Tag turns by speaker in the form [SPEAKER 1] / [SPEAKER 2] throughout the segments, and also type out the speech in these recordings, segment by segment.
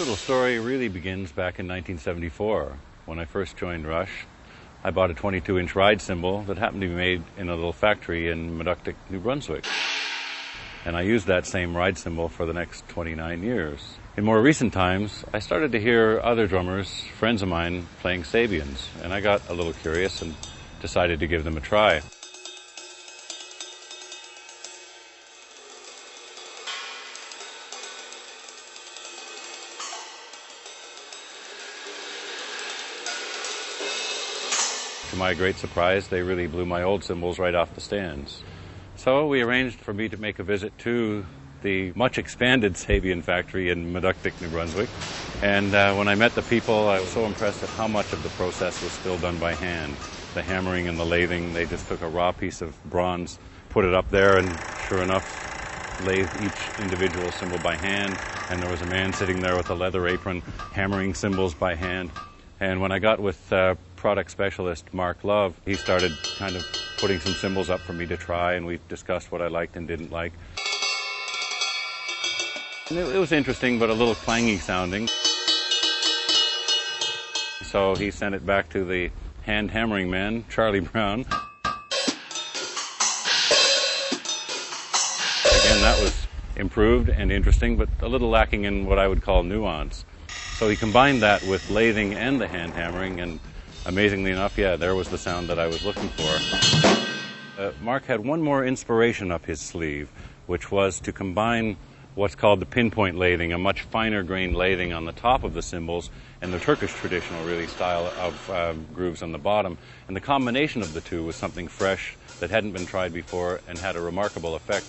[SPEAKER 1] little story really begins back in 1974. When I first joined Rush, I bought a 22-inch ride cymbal that happened to be made in a little factory in Meductic, New Brunswick. And I used that same ride cymbal for the next 29 years. In more recent times, I started to hear other drummers, friends of mine, playing Sabians, and I got a little curious and decided to give them a try. To my great surprise, they really blew my old cymbals right off the stands. So we arranged for me to make a visit to the much expanded Sabian factory in Meductic, New Brunswick. And when I met the people, I was so impressed at how much of the process was still done by hand. The hammering and the lathing, they just took a raw piece of bronze, put it up there, and sure enough, lathed each individual cymbal by hand. And there was a man sitting there with a leather apron, hammering cymbals by hand. And when I got with product specialist Mark Love, he started kind of putting some cymbals up for me to try, and we discussed what I liked and didn't like. And it was interesting, but a little clangy sounding. So he sent it back to the hand hammering man, Charlie Brown. Again, that was improved and interesting, but a little lacking in what I would call nuance. So he combined that with lathing and the hand hammering, and amazingly enough, yeah, there was the sound that I was looking for. Mark had one more inspiration up his sleeve, which was to combine what's called the pinpoint lathing, a much finer grained lathing on the top of the cymbals, and the Turkish traditional really style of grooves on the bottom. And the combination of the two was something fresh that hadn't been tried before and had a remarkable effect.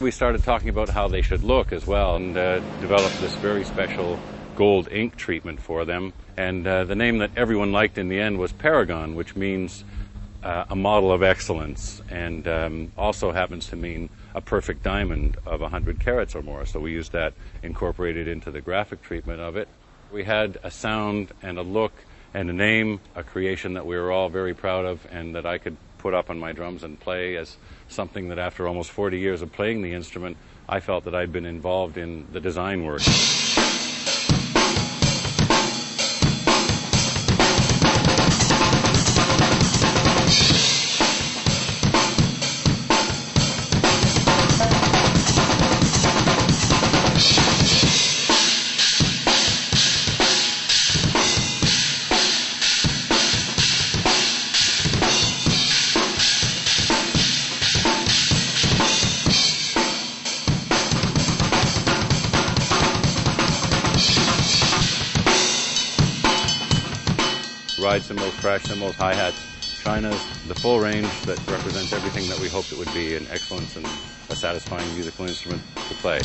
[SPEAKER 1] We started talking about how they should look as well, and developed this very special gold ink treatment for them. And the name that everyone liked in the end was Paragon, which means a model of excellence, and also happens to mean a perfect diamond of 100 carats or more. So we used that incorporated into the graphic treatment of it. We had a sound and a look and a name, a creation that we were all very proud of, and that I could put up on my drums and play as something that after almost 40 years of playing the instrument, I felt that I'd been involved in the design work. Ride cymbals, crash cymbals, hi-hats, chinas, the full range that represents everything that we hoped it would be, an excellence and a satisfying musical instrument to play.